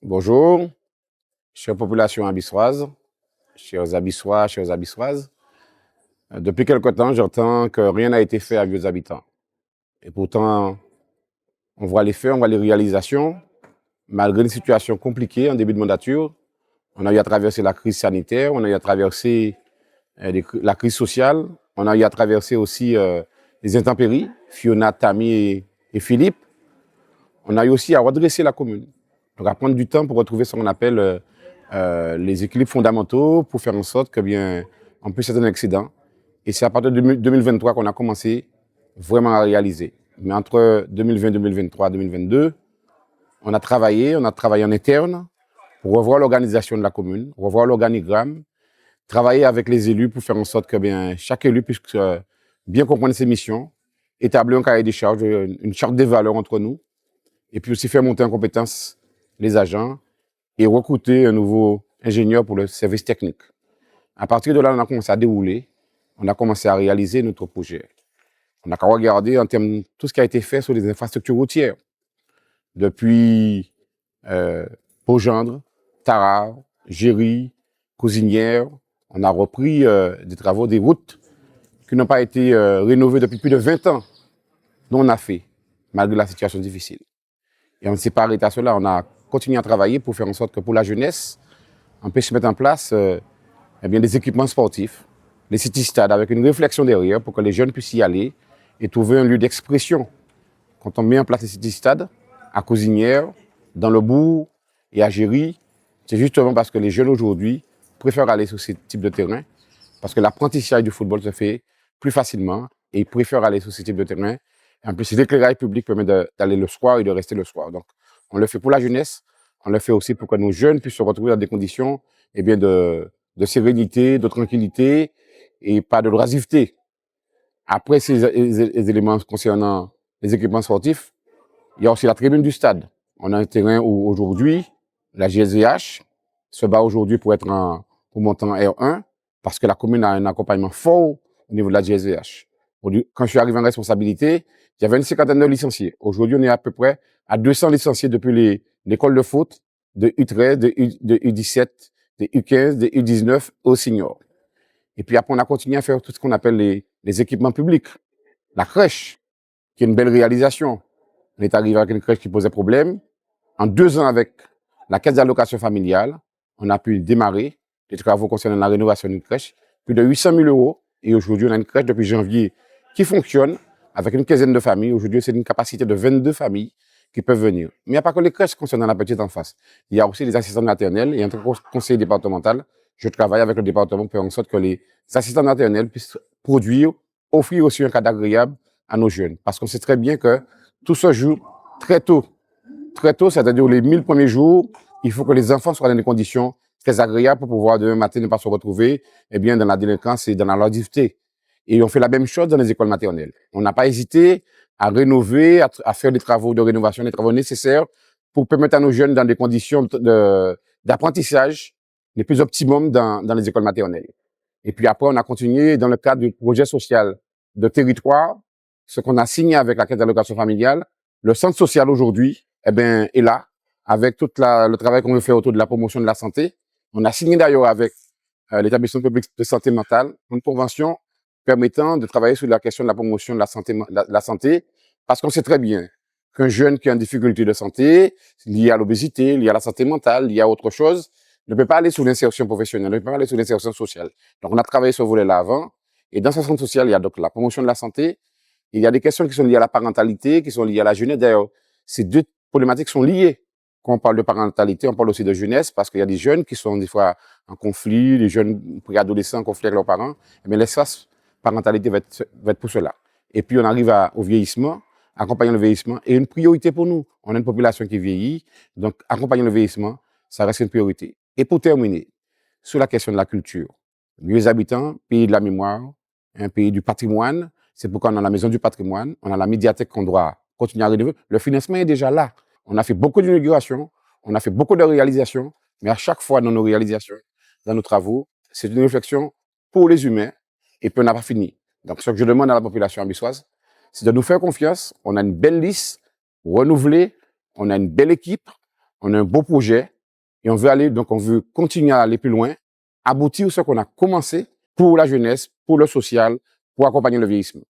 Bonjour, chère population abyssoise, chers abyssois, chères abyssoises. Depuis quelque temps, j'entends que rien n'a été fait avec les habitants. Et pourtant, on voit les faits, on voit les réalisations. Malgré une situation compliquée en début de mandature, on a eu à traverser la crise sanitaire, on a eu à traverser la crise sociale, on a eu à traverser aussi les intempéries, Fiona, Tammy et Philippe. On a eu aussi à redresser la commune. Donc à prendre du temps pour retrouver ce qu'on appelle les équilibres fondamentaux pour faire en sorte que bien on puisse être un excédent. Et c'est à partir de 2023 qu'on a commencé vraiment à réaliser. Mais entre 2020, 2023, 2022, on a travaillé en interne pour revoir l'organisation de la commune, revoir l'organigramme, travailler avec les élus pour faire en sorte que bien chaque élu puisse bien comprendre ses missions, établir un cahier des charges, une charte des valeurs entre nous, et puis aussi faire monter en compétence les agents et recruter un nouveau ingénieur pour le service technique. À partir de là, on a commencé à dérouler, on a commencé à réaliser notre projet. On a qu'à regarder en termes de tout ce qui a été fait sur les infrastructures routières. Depuis Pau-Gendre, Tarare, Géry, Cousinière, on a repris des travaux, des routes qui n'ont pas été rénovées depuis plus de 20 ans. Nous, on a fait, malgré la situation difficile. Et on ne s'est pas arrêté à cela, on a continué à travailler pour faire en sorte que pour la jeunesse, on puisse mettre en place des équipements sportifs, les city-stades avec une réflexion derrière pour que les jeunes puissent y aller et trouver un lieu d'expression. Quand on met en place les city-stades, à Cousinière, dans le bourg et à Géry, c'est justement parce que les jeunes aujourd'hui préfèrent aller sur ce type de terrain, parce que l'apprentissage du football se fait plus facilement et ils préfèrent aller sur ce type de terrain. Et en plus, l'éclairage public permet d'aller le soir et de rester le soir. Donc, on le fait pour la jeunesse, on le fait aussi pour que nos jeunes puissent se retrouver dans des conditions de sérénité, de tranquillité et pas de oisiveté. Après ces éléments concernant les équipements sportifs, il y a aussi la tribune du stade. On a un terrain où aujourd'hui, la GSVH se bat aujourd'hui pour monter en R1 parce que la commune a un accompagnement fort au niveau de la GSVH. Quand je suis arrivé en responsabilité, il y avait une cinquantaine de licenciés. Aujourd'hui, on est à peu près à 200 licenciés depuis l'école de foot, de U13, de U17, de U15, de U19 au senior. Et puis après, on a continué à faire tout ce qu'on appelle les équipements publics. La crèche, qui est une belle réalisation. On est arrivé avec une crèche qui posait problème. En 2 ans, avec la caisse d'allocation familiale, on a pu démarrer les travaux concernant la rénovation d'une crèche. Plus de 800 000 euros. Et aujourd'hui, on a une crèche depuis janvier qui fonctionne avec une quinzaine de familles. Aujourd'hui, c'est une capacité de 22 familles qui peuvent venir. Mais il n'y a pas que les crèches concernant la petite enfance. Il y a aussi les assistants maternels. Et en tant que conseiller départemental, je travaille avec le département pour faire en sorte que les assistants maternels puissent produire, offrir aussi un cadre agréable à nos jeunes. Parce qu'on sait très bien que tout se joue très tôt. Très tôt, c'est-à-dire les 1000 premiers jours, il faut que les enfants soient dans des conditions très agréables pour pouvoir demain matin ne pas se retrouver dans la délinquance et dans la loisiveté. Et on fait la même chose dans les écoles maternelles. On n'a pas hésité à rénover, à faire des travaux de rénovation, des travaux nécessaires pour permettre à nos jeunes dans des conditions d'apprentissage les plus optimum dans les écoles maternelles. Et puis après, on a continué dans le cadre du projet social de territoire, ce qu'on a signé avec la caisse d'allocation familiale. Le centre social aujourd'hui, est là, avec tout le travail qu'on veut faire autour de la promotion de la santé. On a signé d'ailleurs avec l'établissement public de santé mentale une convention permettant de travailler sur la question de la promotion de la santé, parce qu'on sait très bien qu'un jeune qui a une difficulté de santé, liée à l'obésité, liée à la santé mentale, liée à autre chose, ne peut pas aller sur l'insertion professionnelle, ne peut pas aller sur l'insertion sociale. Donc, on a travaillé ce volet-là avant. Et dans ce centre social, il y a donc la promotion de la santé. Il y a des questions qui sont liées à la parentalité, qui sont liées à la jeunesse. D'ailleurs, ces deux problématiques sont liées. Quand on parle de parentalité, on parle aussi de jeunesse, parce qu'il y a des jeunes qui sont des fois en conflit, des jeunes préadolescents en conflit avec leurs parents. Mais l'espace parentalité va être pour cela. Et puis, on arrive au vieillissement, accompagner le vieillissement. Et une priorité pour nous. On a une population qui vieillit, donc accompagner le vieillissement, ça reste une priorité. Et pour terminer, sur la question de la culture, mieux habitants, pays de la mémoire, un pays du patrimoine, c'est pourquoi on a la maison du patrimoine, on a la médiathèque qu'on doit continuer à rénover. Le financement est déjà là. On a fait beaucoup d'inaugurations, on a fait beaucoup de réalisations, mais à chaque fois dans nos réalisations, dans nos travaux, c'est une réflexion pour les humains et puis on n'a pas fini. Donc ce que je demande à la population abyssoise, c'est de nous faire confiance. On a une belle liste renouvelée, on a une belle équipe, on a un beau projet. Et donc on veut continuer à aller plus loin, aboutir ce qu'on a commencé pour la jeunesse, pour le social, pour accompagner le vieillissement.